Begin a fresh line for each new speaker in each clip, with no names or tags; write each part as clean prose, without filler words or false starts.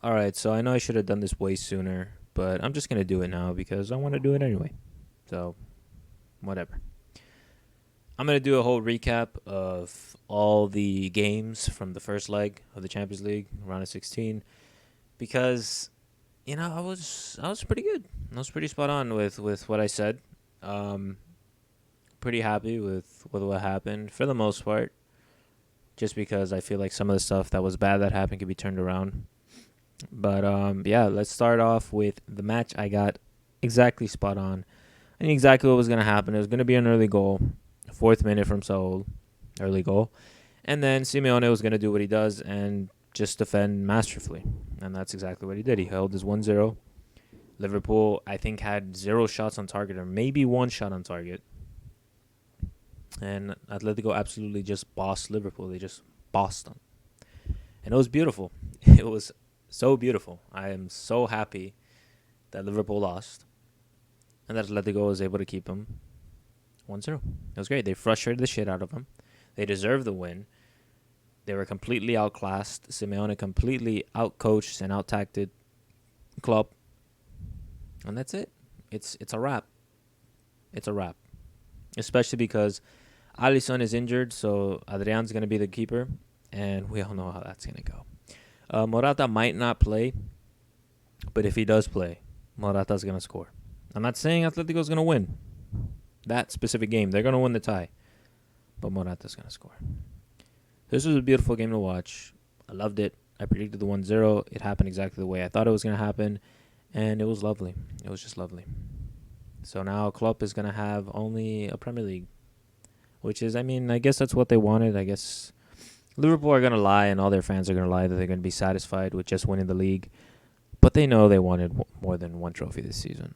Alright, so I know I should have done this way sooner, but I'm just going to do it now because I want to do it anyway. So, whatever. I'm going to do a whole recap of all the games from the first leg of the Champions League, round of 16, because I was pretty good. I was pretty spot on with what I said. Um Pretty happy with what happened for the most part, just because I feel like some of the stuff that was bad that happened could be turned around. But yeah, let's start off with the match. I got exactly spot on. I knew exactly what was gonna happen. It was gonna be an early goal, 4th minute from Saul, early goal, and then Simeone was gonna do what he does and just defend masterfully, and that's exactly what he did. He held his 1-0. Liverpool, I think, had 0 shots on target, or maybe 1 shot on target, and Atletico absolutely just bossed Liverpool. They just bossed them, and it was beautiful. It was so beautiful. I am so happy that Liverpool lost and that Atletico was able to keep them 1-0. It was great. They frustrated the shit out of them. They deserved the win. They were completely outclassed. Simeone completely outcoached and outtacted Klopp. And that's it. It's a wrap. It's a wrap. Especially because Alisson is injured, so Adrian's going to be the keeper. And we all know how that's going to go. Morata might not play, but if he does play, Morata's going to score. I'm not saying Atletico's going to win that specific game. They're going to win the tie, but Morata's going to score. This was a beautiful game to watch. I loved it. I predicted the 1-0. It happened exactly the way I thought it was going to happen, and it was lovely. It was just lovely. So now Klopp is going to have only a Premier League, which is, I guess that's what they wanted. I guess Liverpool are going to lie, and all their fans are going to lie that they're going to be satisfied with just winning the league. But they know they wanted more than one trophy this season.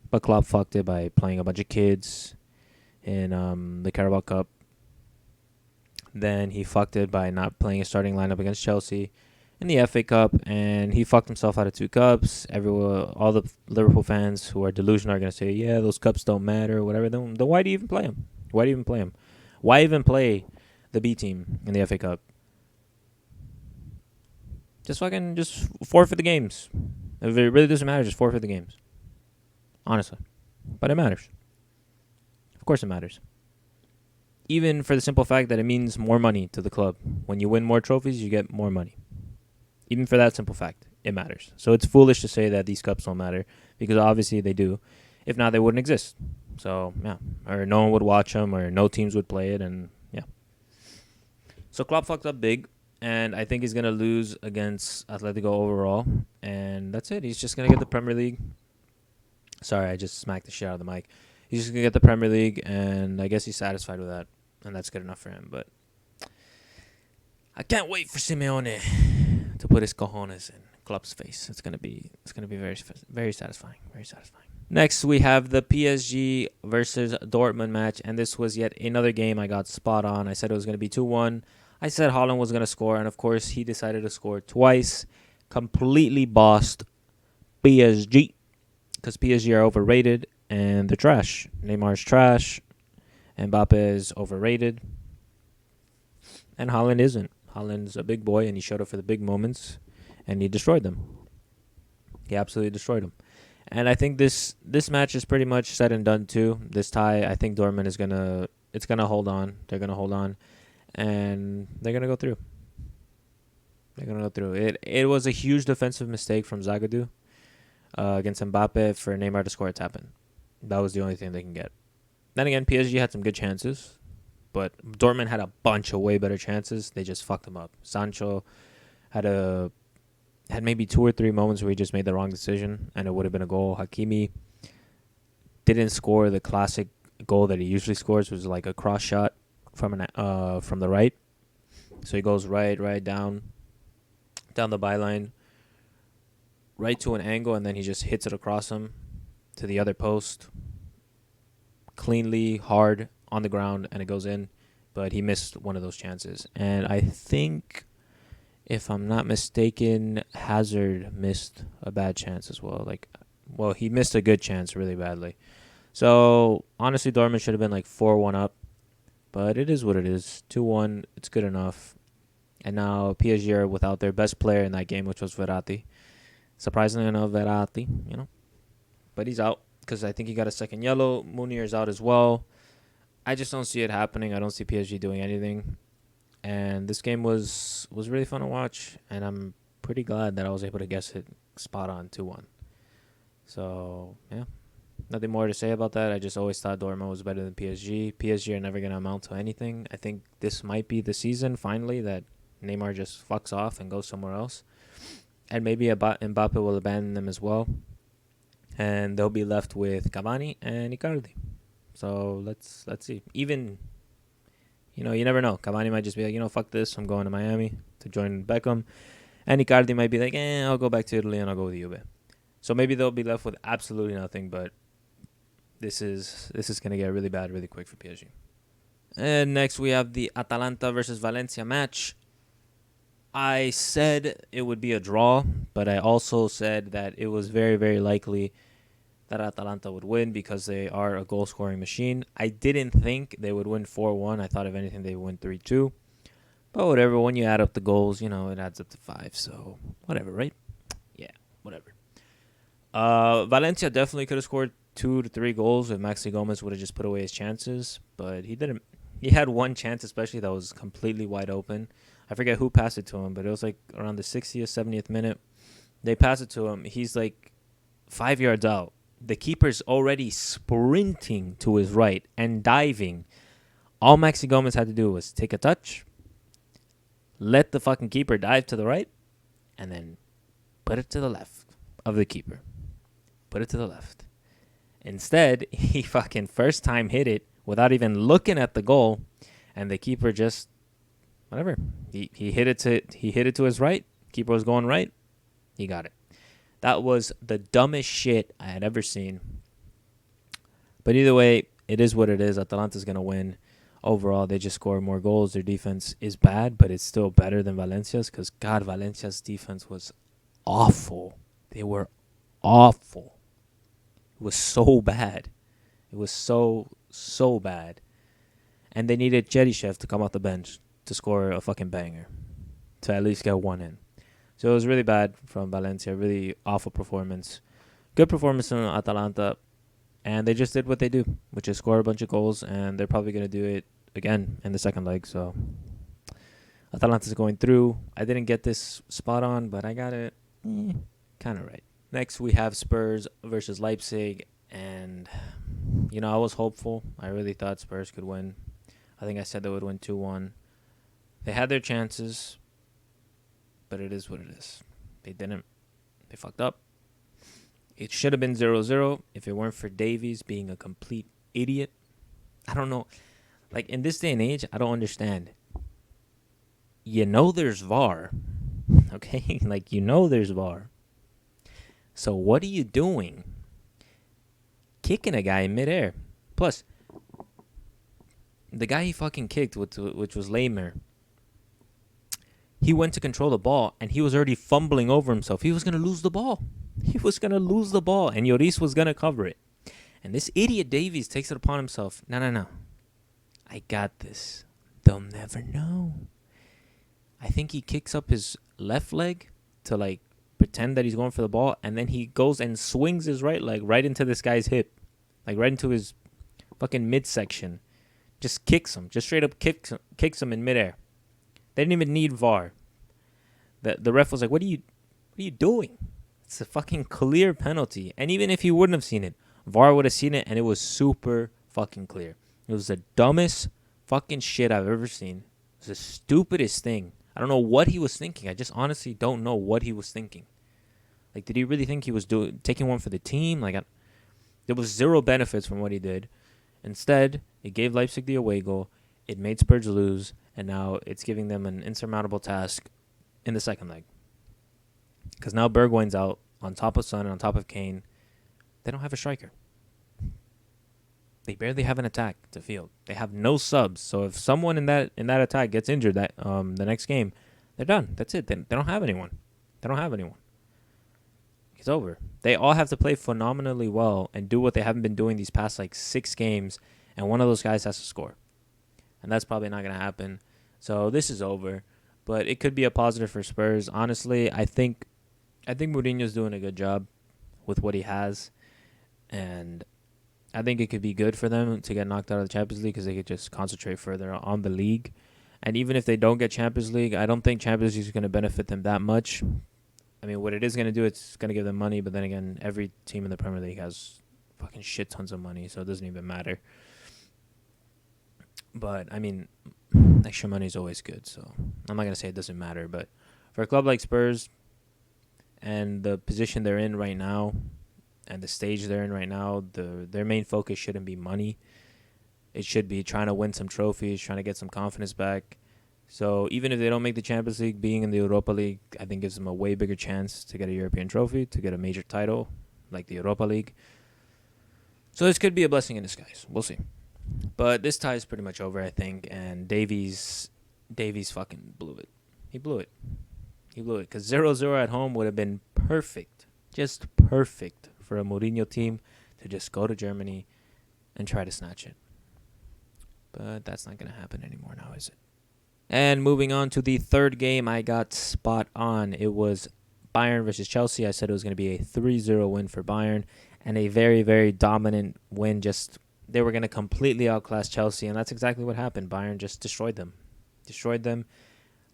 But Klopp fucked it by playing a bunch of kids in the Carabao Cup. Then he fucked it by not playing a starting lineup against Chelsea in the FA Cup. And he fucked himself out of 2 cups. All the Liverpool fans who are delusional are going to say, yeah, those cups don't matter, whatever. Then why do you even play them? Why do you even play them? Why even play the B team in the FA Cup? Just forfeit the games. If it really doesn't matter, just forfeit the games. Honestly. But it matters. Of course it matters. Even for the simple fact that it means more money to the club. When you win more trophies, you get more money. Even for that simple fact, it matters. So it's foolish to say that these cups don't matter, because obviously they do. If not, they wouldn't exist. So, yeah. Or no one would watch them, or no teams would play it, and yeah. So Klopp fucked up big, and I think he's going to lose against Atletico overall. And that's it. He's just going to get the Premier League. Sorry, I just smacked the shit out of the mic. He's just going to get the Premier League, and I guess he's satisfied with that. And that's good enough for him. But I can't wait for Simeone to put his cojones in Klopp's face. It's gonna be very, very satisfying. Very satisfying. Next, we have the PSG versus Dortmund match. And this was yet another game I got spot on. I said it was going to be 2-1. I said Haaland was going to score. And, of course, he decided to score twice. Completely bossed PSG. Because PSG are overrated and they're trash. Neymar's trash. Mbappe is overrated. And Haaland isn't. Haaland's a big boy and he showed up for the big moments. And he destroyed them. He absolutely destroyed them. And I think this match is pretty much said and done too. This tie, I think Dortmund is gonna hold on. They're gonna hold on. And they're gonna go through. They're gonna go through. It was a huge defensive mistake from Zagadou. Against Mbappe for Neymar to score a tap-in. That was the only thing they can get. Then again, PSG had some good chances, but Dortmund had a bunch of way better chances. They just fucked them up. Sancho had maybe 2 or 3 moments where he just made the wrong decision, and it would have been a goal. Hakimi didn't score the classic goal that he usually scores, which was like a cross shot from the right. So he goes right down the byline, right to an angle, and then he just hits it across him to the other post. Cleanly, hard, on the ground, and it goes in. But he missed one of those chances. And I think, if I'm not mistaken, Hazard missed a bad chance as well. He missed a good chance really badly. So, honestly, Dortmund should have been 4-1 up. But it is what it is. 2-1, it's good enough. And now PSG are without their best player in that game, which was Verratti. Surprisingly enough, Verratti, but he's out because I think he got a second yellow. Munir's out as well. I just don't see it happening. I don't see PSG doing anything. And this game was really fun to watch, and I'm pretty glad that I was able to guess it spot on 2-1. So, yeah. Nothing more to say about that. I just always thought Dortmund was better than PSG. PSG are never going to amount to anything. I think this might be the season, finally, that Neymar just fucks off and goes somewhere else. And maybe Mbappe will abandon them as well. And they'll be left with Cavani and Icardi. So let's see. Even, you never know. Cavani might just be like, fuck this. I'm going to Miami to join Beckham. And Icardi might be like, I'll go back to Italy and I'll go with Juve. So maybe they'll be left with absolutely nothing. But this is going to get really bad really quick for PSG. And next we have the Atalanta versus Valencia match. I said it would be a draw, but I also said that it was very, very likely that Atalanta would win because they are a goal-scoring machine. I didn't think they would win 4-1. I thought, if anything, they would win 3-2. But whatever, when you add up the goals, it adds up to 5. So whatever, right? Yeah, whatever. Valencia definitely could have scored 2 to 3 goals if Maxi Gomez would have just put away his chances, but he didn't. He had one chance especially that was completely wide open. I forget who passed it to him, but it was like around the 60th, 70th minute. They passed it to him. He's like 5 yards out. The keeper's already sprinting to his right and diving. All Maxi Gomez had to do was take a touch, let the fucking keeper dive to the right, and then put it to the left of the keeper. Put it to the left. Instead, he fucking first time hit it without even looking at the goal, and the keeper just whatever. He hit it to his right. Keeper was going right. He got it. That was the dumbest shit I had ever seen. But either way, it is what it is. Atalanta's going to win. Overall, they just score more goals. Their defense is bad, but it's still better than Valencia's because, God, Valencia's defense was awful. They were awful. It was so bad. It was so bad. And they needed Cheryshev to come off the bench to score a fucking banger, to at least get one in. So it was really bad from Valencia, really awful performance. Good performance from Atalanta, and they just did what they do, which is score a bunch of goals, and they're probably going to do it again in the second leg. So Atalanta's going through. I didn't get this spot on, but I got it kind of right. Next, we have Spurs versus Leipzig, and, I was hopeful. I really thought Spurs could win. I think I said they would win 2-1. They had their chances, but it is what it is. They didn't. They fucked up. It should have been 0-0 if it weren't for Davies being a complete idiot. I don't know. Like, in this day and age, I don't understand. There's VAR. Okay? Like, there's VAR. So what are you doing? Kicking a guy in midair. Plus, the guy he fucking kicked, which was Lamer, he went to control the ball, and he was already fumbling over himself. He was going to lose the ball. He was going to lose the ball, and Lloris was going to cover it. And this idiot Davies takes it upon himself. No. I got this. They'll never know. I think he kicks up his left leg to, pretend that he's going for the ball, and then he goes and swings his right leg right into this guy's hip. Right into his fucking midsection. Just kicks him. Just straight up kicks him in midair. They didn't even need VAR. The ref was like, what are you doing? It's a fucking clear penalty. And even if he wouldn't have seen it, VAR would have seen it, and it was super fucking clear. It was the dumbest fucking shit I've ever seen. It was the stupidest thing. I don't know what he was thinking. I just honestly don't know what he was thinking. Did he really think he was taking one for the team? There was zero benefits from what he did. Instead, it gave Leipzig the away goal. It made Spurs lose. And now it's giving them an insurmountable task in the second leg. Because now Bergwijn's out on top of Son and on top of Kane. They don't have a striker. They barely have an attack to field. They have no subs. So if someone in that attack gets injured the next game, they're done. That's it. They don't have anyone. It's over. They all have to play phenomenally well and do what they haven't been doing these past 6 games, and one of those guys has to score. And that's probably not going to happen. So this is over. But it could be a positive for Spurs. Honestly, I think Mourinho's doing a good job with what he has, and I think it could be good for them to get knocked out of the Champions League because they could just concentrate further on the league. And even if they don't get Champions League, I don't think Champions League is going to benefit them that much. I mean, what it is going to do, it's going to give them money, but then again, every team in the Premier League has fucking shit tons of money, so it doesn't even matter. But, I mean, extra money is always good, so I'm not going to say it doesn't matter. But for a club like Spurs and the position they're in right now and the stage they're in right now, their main focus shouldn't be money. It should be trying to win some trophies, trying to get some confidence back. So even if they don't make the Champions League, being in the Europa League, I think gives them a way bigger chance to get a European trophy, to get a major title like the Europa League. So this could be a blessing in disguise. We'll see. But this tie is pretty much over, I think, and Davies fucking blew it. He blew it. Because 0-0 at home would have been perfect, just perfect for a Mourinho team to just go to Germany and try to snatch it. But that's not going to happen anymore now, is it? And moving on to the third game, I got spot on. It was Bayern versus Chelsea. I said it was going to be a 3-0 win for Bayern and a very, very dominant win. Just they were going to completely outclass Chelsea, and that's exactly what happened. Bayern just destroyed them.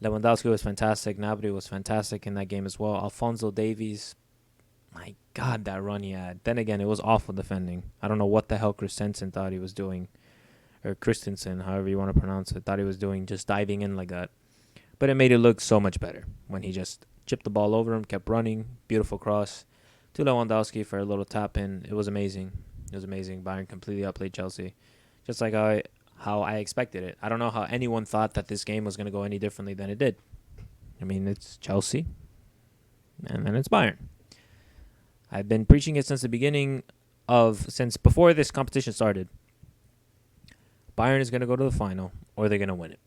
Lewandowski was fantastic. Gnabry was fantastic in that game as well. Alphonso Davies, my God, that run he had. Then again, it was awful defending. I don't know what the hell Christensen thought he was doing. Or Christensen, however you want to pronounce it, thought he was doing, just diving in like that. But it made it look so much better when he just chipped the ball over him, kept running, beautiful cross to Lewandowski for a little tap in. It was amazing. Bayern completely outplayed Chelsea, just like how I expected it. I don't know how anyone thought that this game was going to go any differently than it did. I mean, it's Chelsea, and then it's Bayern. I've been preaching it since before this competition started. Bayern is going to go to the final, or they're going to win it.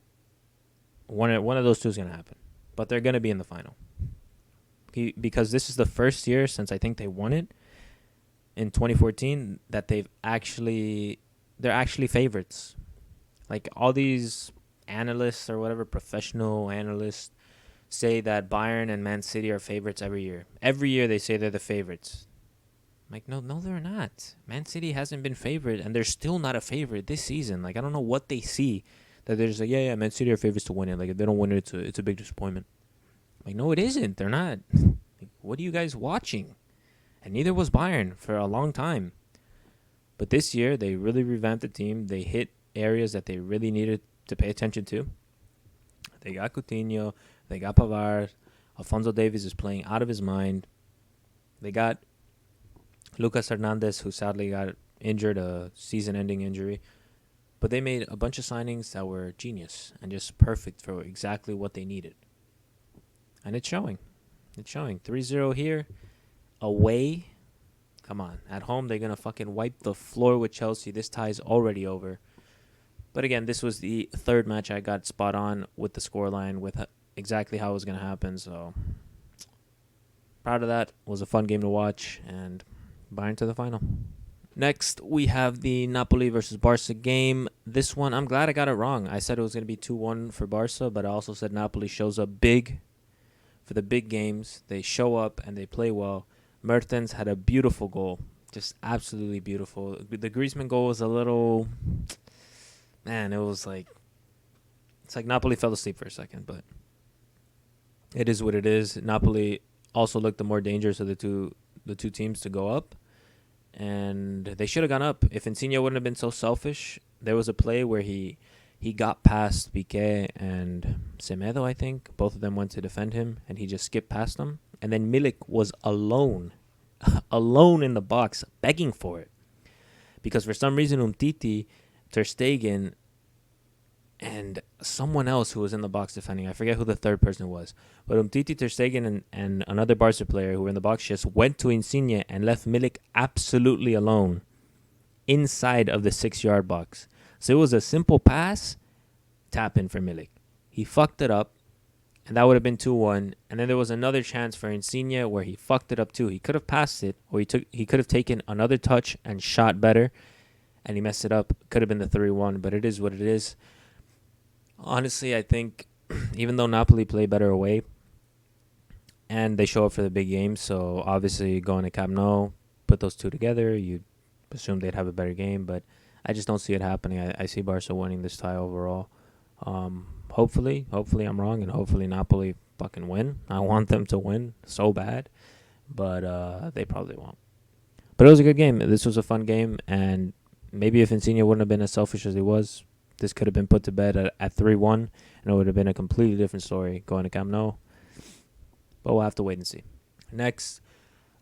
One of those two is going to happen. But they're going to be in the final. Because this is the first year since I think they won it in 2014 that they're actually favorites. Like all these analysts or whatever, professional analysts, say that Bayern and Man City are favorites every year. Every year they say they're the favorites. I'm like, no, they're not. Man City hasn't been favorite, and they're still not a favorite this season. Like, I don't know what they see that they're just like, yeah, Man City are favorites to win it. Like, if they don't win it, it's a big disappointment. Like, no, it isn't. They're not. Like, what are you guys watching? And neither was Bayern for a long time. But this year, they really revamped the team. They hit areas that they really needed to pay attention to. They got Coutinho. They got Pavard. Alphonso Davies is playing out of his mind. They got Lucas Hernandez, who sadly got injured, a season-ending injury. But they made a bunch of signings that were genius and just perfect for exactly what they needed. And it's showing. 3-0 here. Away. Come on. At home, they're going to fucking wipe the floor with Chelsea. This tie is already over. But again, this was the third match I got spot on with the scoreline, with exactly how it was going to happen. So, proud of that. It was a fun game to watch. And Bayern to the final. Next, we have the Napoli versus Barca game. This one, I'm glad I got it wrong. I said it was going to be 2-1 for Barca, but I also said Napoli shows up big for the big games. They show up and they play well. Mertens had a beautiful goal. Just absolutely beautiful. The Griezmann goal was a little... Man, it was like... It's like Napoli fell asleep for a second, but it is what it is. Napoli also looked the more dangerous of the two teams to go up. And they should have gone up. If Insigne wouldn't have been so selfish, there was a play where he got past Piqué and Semedo, I think. Both of them went to defend him, and he just skipped past them. And then Milik was alone in the box, begging for it. Because for some reason, Umtiti, Ter Stegen, and someone else who was in the box defending, I forget who the third person was, but Umtiti, Ter Stegen, and another Barca player who were in the box just went to Insigne and left Milik absolutely alone inside of the 6-yard box. So it was a simple pass, tap in for Milik. He fucked it up, and that would have been 2-1. And then there was another chance for Insigne where he fucked it up too. He could have passed it, or he could have taken another touch and shot better, and he messed it up. Could have been the 3-1, but it is what it is. Honestly, I think even though Napoli play better away and they show up for the big games, so obviously going to Camp Nou, put those two together, you assume they'd have a better game, but I just don't see it happening. I see Barca winning this tie overall. Hopefully I'm wrong, and hopefully Napoli fucking win. I want them to win so bad, but they probably won't. But it was a good game. This was a fun game, and maybe if Insigne wouldn't have been as selfish as he was, this could have been put to bed at 3-1, and it would have been a completely different story going to Camp Nou. But we'll have to wait and see. Next,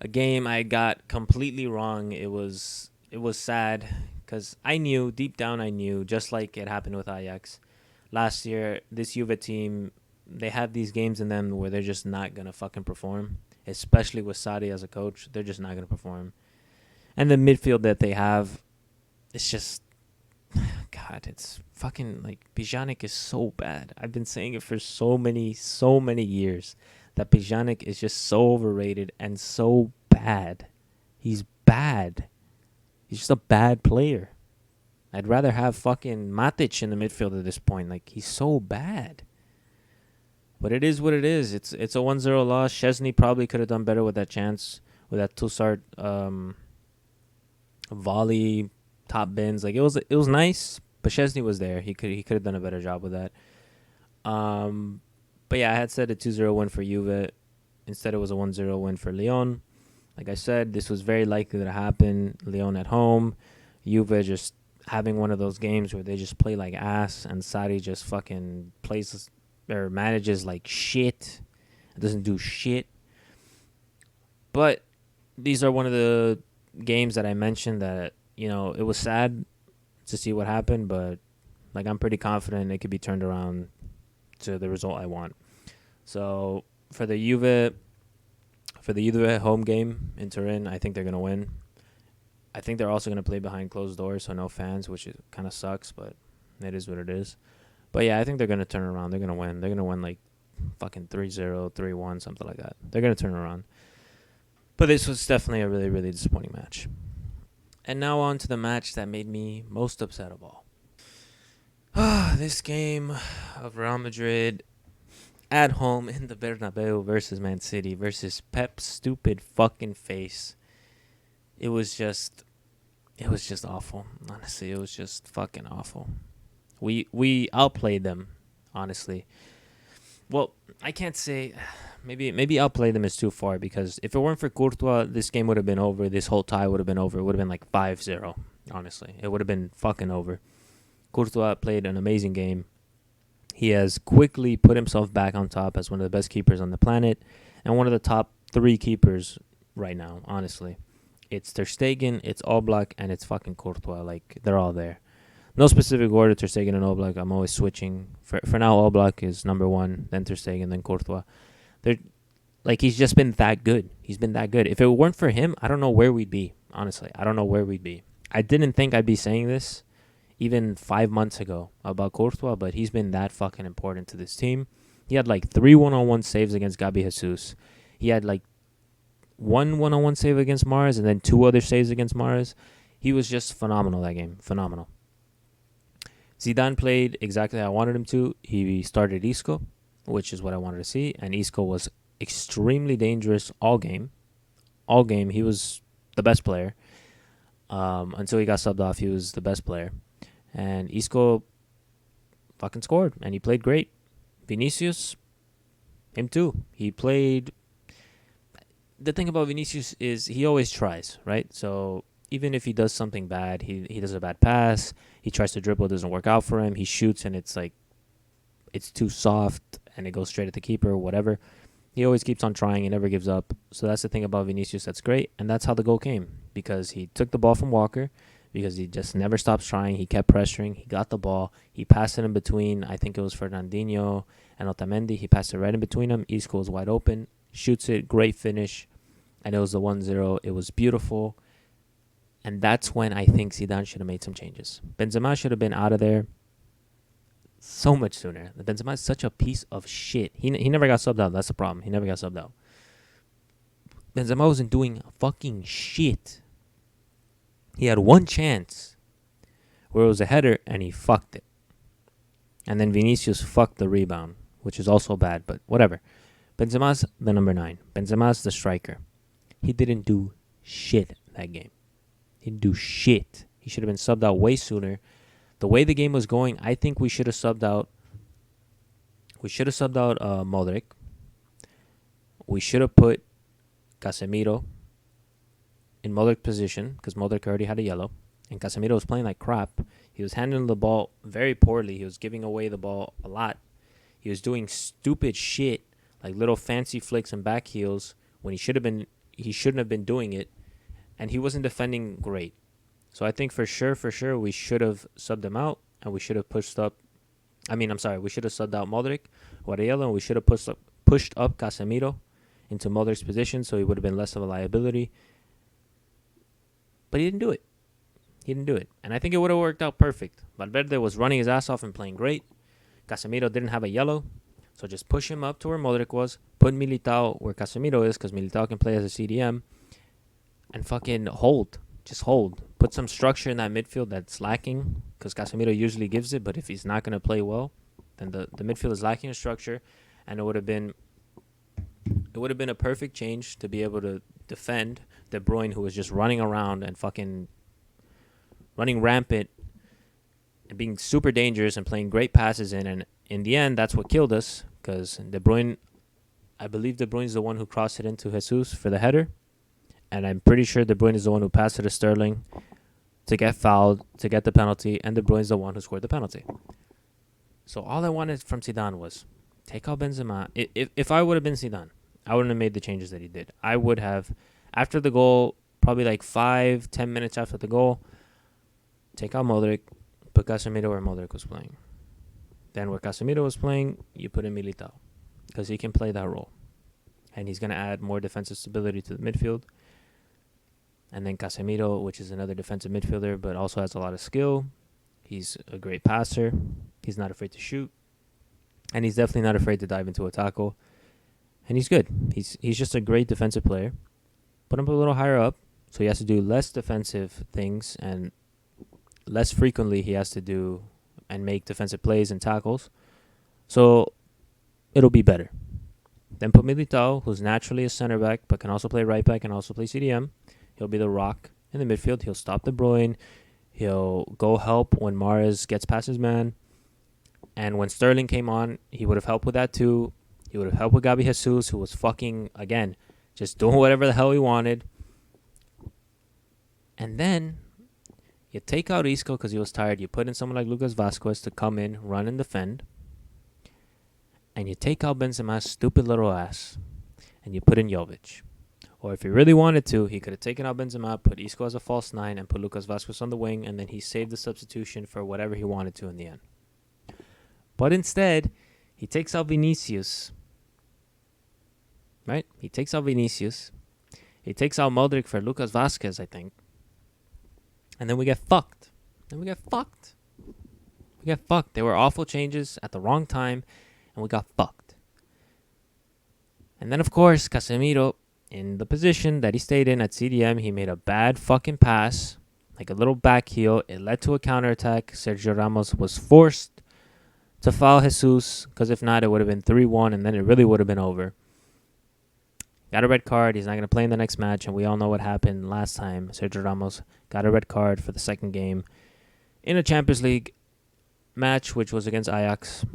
a game I got completely wrong. It was sad because deep down I knew, just like it happened with Ajax last year, this Juve team, they have these games in them where they're just not going to fucking perform, especially with Sarri as a coach. They're just not going to perform. And the midfield that they have, it's just, God, it's fucking like Pjanic is so bad. I've been saying it for so many years that Pjanic is just so overrated and so bad. He's bad. He's just a bad player. I'd rather have fucking Matic in the midfield at this point. Like, he's so bad. But it is what it is. It's a 1-0 loss. Szczesny probably could have done better with that chance, with that Tussart volley, top bins. Like, it was nice, but Szczesny was there. He could have done a better job with that. But yeah, I had said a 2-0 win for Juve. Instead, it was a 1-0 win for Lyon. Like I said, this was very likely to happen. Lyon at home. Juve just having one of those games where they just play like ass, and Sarri just fucking plays or manages like shit. It doesn't do shit. But these are one of the games that I mentioned that, it was sad to see what happened, but like I'm pretty confident it could be turned around to the result I want. So for the Juve home game in Turin, I think they're going to win. I think they're also going to play behind closed doors, so no fans, which kind of sucks, but it is what it is. But yeah, I think they're going to turn around. They're going to win. They're going to win like fucking 3-0, 3-1, something like that. They're going to turn around. But this was definitely a really, really disappointing match. And now on to the match that made me most upset of all. This game of Real Madrid at home in the Bernabeu versus Man City versus Pep's stupid fucking face. It was just awful. Honestly, it was just fucking awful. We outplayed them, honestly. Well, I can't say, maybe outplayed them is too far, because if it weren't for Courtois, this game would have been over. This whole tie would have been over. It would have been like 5-0, honestly. It would have been fucking over. Courtois played an amazing game. He has quickly put himself back on top as one of the best keepers on the planet and one of the top 3 keepers right now, honestly. It's Ter Stegen, it's Oblak, and it's fucking Courtois. Like, they're all there. No specific order, Ter Stegen and Oblak. I'm always switching. For now, Oblak is number 1, then Ter Stegen, then Courtois. He's just been that good. He's been that good. If it weren't for him, I don't know where we'd be, honestly. I don't know where we'd be. I didn't think I'd be saying this even 5 months ago about Courtois, but he's been that fucking important to this team. He had like 3 one-on-one saves against Gabi Jesus. He had like 1 one-on-one save against Mars and then 2 other saves against Mars. He was just phenomenal that game. Phenomenal. Zidane played exactly how I wanted him to. He started Isco, which is what I wanted to see, and Isco was extremely dangerous all game. All game, he was the best player. Until he got subbed off, he was the best player. And Isco fucking scored, and he played great. Vinicius, him too. He played... The thing about Vinicius is he always tries, right? So even if he does something bad, he does a bad pass, he tries to dribble, it doesn't work out for him, he shoots and it's like, it's too soft and it goes straight at the keeper, whatever. He always keeps on trying, he never gives up. So that's the thing about Vinicius that's great, and that's how the goal came, because he took the ball from Walker, because he just never stops trying, he kept pressuring, he got the ball, he passed it in between, I think it was Fernandinho and Otamendi, he passed it right in between them, Isco was wide open, shoots it, great finish, and it was the 1-0, it was beautiful, and that's when I think Zidane should have made some changes. Benzema should have been out of there so much sooner. Benzema is such a piece of shit. He never got subbed out. That's the problem. He never got subbed out. Benzema wasn't doing fucking shit. He had one chance where it was a header and he fucked it. And then Vinicius fucked the rebound which is also bad, but whatever. Benzema's the number 9. Benzema's the striker. He didn't do shit that game. He didn't do shit. He should have been subbed out way sooner. The way the game was going, I think we should have subbed out. Modric. We should have put Casemiro in Modric's position because Modric already had a yellow, and Casemiro was playing like crap. He was handling the ball very poorly. He was giving away the ball a lot. He was doing stupid shit like little fancy flicks and back heels when he shouldn't have been doing it, and he wasn't defending great. So I think for sure, we should have subbed him out, and we should have we should have subbed out Modric, Guardiola, and we should have pushed up Casemiro into Modric's position so he would have been less of a liability. But he didn't do it. And I think it would have worked out perfect. Valverde was running his ass off and playing great. Casemiro didn't have a yellow. So just push him up to where Modric was. Put Militao where Casemiro is because Militao can play as a CDM. And fucking hold. Just hold. Put some structure in that midfield that's lacking because Casemiro usually gives it. But if he's not going to play well, then the midfield is lacking a structure. And it would have been a perfect change to be able to defend De Bruyne, who was just running around and fucking running rampant and being super dangerous and playing great passes in. And in the end, that's what killed us because De Bruyne, I believe De Bruyne is the one who crossed it into Jesus for the header. And I'm pretty sure De Bruyne is the one who passed it to Sterling to get fouled, to get the penalty. And De Bruyne is the one who scored the penalty. So all I wanted from Zidane was take out Benzema. If I would have been Zidane, I wouldn't have made the changes that he did. I would have, after the goal, probably like 5-10 minutes after the goal, take out Modric, put Casemiro where Modric was playing. Then where Casemiro was playing, you put in Militao because he can play that role. And he's going to add more defensive stability to the midfield. And then Casemiro, which is another defensive midfielder, but also has a lot of skill. He's a great passer. He's not afraid to shoot. And he's definitely not afraid to dive into a tackle. And he's good. He's just a great defensive player. Put him a little higher up, so he has to do less defensive things, and less frequently he has to do and make defensive plays and tackles. So it'll be better. Then put Militao, who's naturally a center back, but can also play right back and also play CDM. He'll be the rock in the midfield. He'll stop De Bruyne. He'll go help when Mahrez gets past his man. And when Sterling came on, he would have helped with that too. He would have helped with Gabi Jesus, who was fucking, again, just doing whatever the hell he wanted. And then you take out Isco because he was tired. You put in someone like Lucas Vazquez to come in, run and defend. And you take out Benzema's stupid little ass. And you put in Jovic. Or if he really wanted to, he could have taken out Benzema, put Isco as a false 9, and put Lucas Vazquez on the wing. And then he saved the substitution for whatever he wanted to in the end. But instead, he takes out Vinicius. Right? He takes out Vinicius. He takes out Modric for Lucas Vazquez, I think. And then we get fucked. We get fucked. They were awful changes at the wrong time, and we got fucked. And then, of course, Casemiro, in the position that he stayed in at CDM, he made a bad fucking pass, like a little back heel. It led to a counterattack. Sergio Ramos was forced to foul Jesus, because if not, it would have been 3-1, and then it really would have been over. Got a red card. He's not going to play in the next match, and we all know what happened last time. Sergio Ramos got a red card for the second game in a Champions League match, which was against Ajax.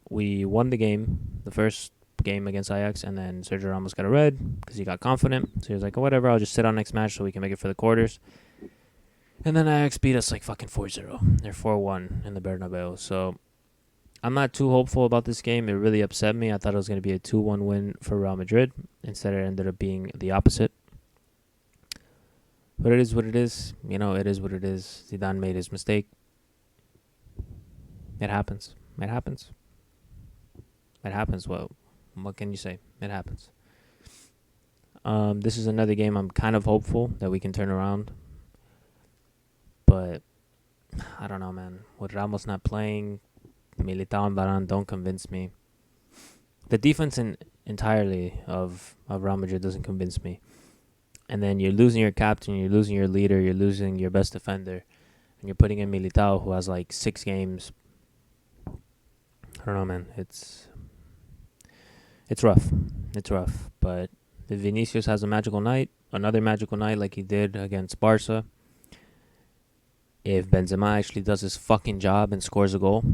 We won the game, the first game against Ajax, and then Sergio Ramos got a red because he got confident. So he was like, oh, whatever, I'll just sit on next match so we can make it for the quarters. And then Ajax beat us like fucking 4-0. They're 4-1 in the Bernabeu. So I'm not too hopeful about this game. It really upset me. I thought it was going to be a 2-1 win for Real Madrid. Instead, it ended up being the opposite. But it is what it is. You know, it is what it is. Zidane made his mistake. It happens. Well, what can you say? It happens. This is another game I'm kind of hopeful that we can turn around. But I don't know, man. With Ramos not playing, Militao and Varane don't convince me. The defense entirely of Real Madrid doesn't convince me. And then you're losing your captain, you're losing your leader, you're losing your best defender, and you're putting in Militao, who has like 6 games. I don't know, man. It's rough. It's rough. But if Vinicius has a magical night, another magical night like he did against Barca, if Benzema actually does his fucking job and scores a goal,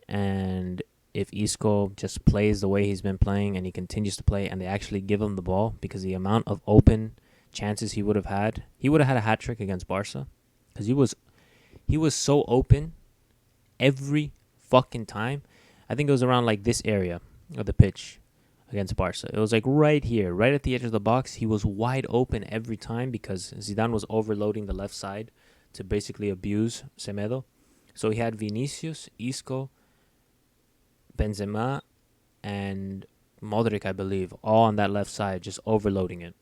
and if Isco just plays the way he's been playing and he continues to play and they actually give him the ball, because the amount of open chances he would have had a hat trick against Barca, because he was so open every fucking time. I think it was around like this area of the pitch against Barca. It was like right here, right at the edge of the box. He was wide open every time because Zidane was overloading the left side to basically abuse Semedo. So he had Vinicius, Isco, Benzema, and Modric, I believe, all on that left side, just overloading it.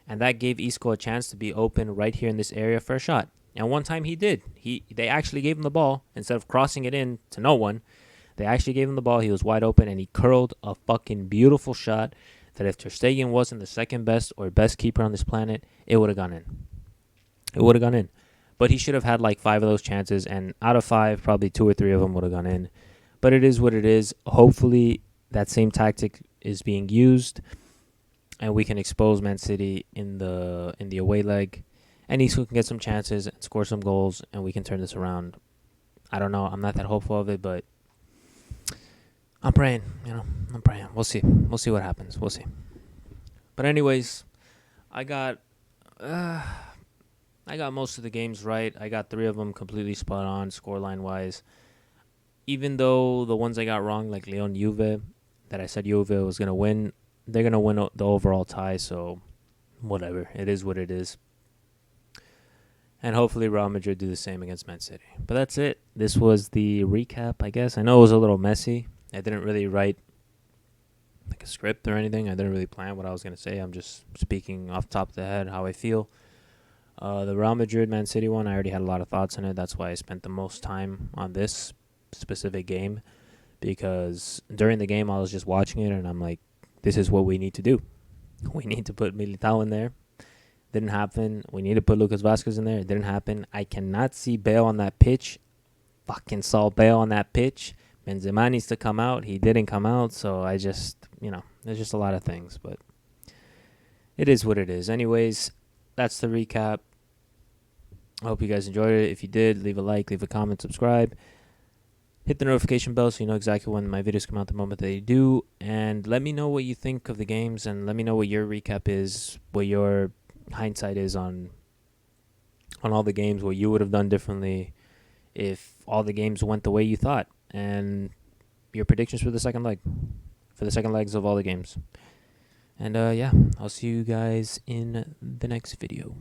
And that gave Isco a chance to be open right here in this area for a shot. And one time he did. They actually gave him the ball. Instead of crossing it in to no one, they actually gave him the ball. He was wide open, and he curled a fucking beautiful shot that if Ter Stegen wasn't the second best or best keeper on this planet, it would have gone in. It would have gone in. But he should have had like 5 of those chances, and out of 5, probably 2 or 3 of them would have gone in. But it is what it is. Hopefully that same tactic is being used, and we can expose Man City in the away leg, and Isco can get some chances and score some goals, and we can turn this around. I don't know. I'm not that hopeful of it, but I'm praying. I'm praying. We'll see. We'll see what happens. We'll see. But anyways, I got most of the games right. I got 3 of them completely spot on scoreline wise. Even though the ones I got wrong, like Leon Juve, that I said Juve was going to win, they're going to win the overall tie, so whatever. It is what it is. And hopefully Real Madrid do the same against Man City. But that's it. This was the recap, I guess. I know it was a little messy. I didn't really write like a script or anything. I didn't really plan what I was going to say. I'm just speaking off the top of the head how I feel. The Real Madrid-Man City one, I already had a lot of thoughts on it. That's why I spent the most time on this specific game, because during the game I was just watching it and I'm like, this is what we need to do. We need to put Militao in there. Didn't happen. We need to put Lucas Vazquez in there. It didn't happen. I cannot see Bale on that pitch. Fucking saw Bale on that pitch. Benzema needs to come out. He didn't come out, so I just, there's just a lot of things, but it is what it is. Anyways, that's the recap. I hope you guys enjoyed it. If you did, leave a like, leave a comment, subscribe. Hit the notification bell so you know exactly when my videos come out the moment they do. And let me know what you think of the games, and let me know what your recap is, what your hindsight is on all the games, what you would have done differently if all the games went the way you thought, and your predictions for the second legs of all the games. And yeah, I'll see you guys in the next video.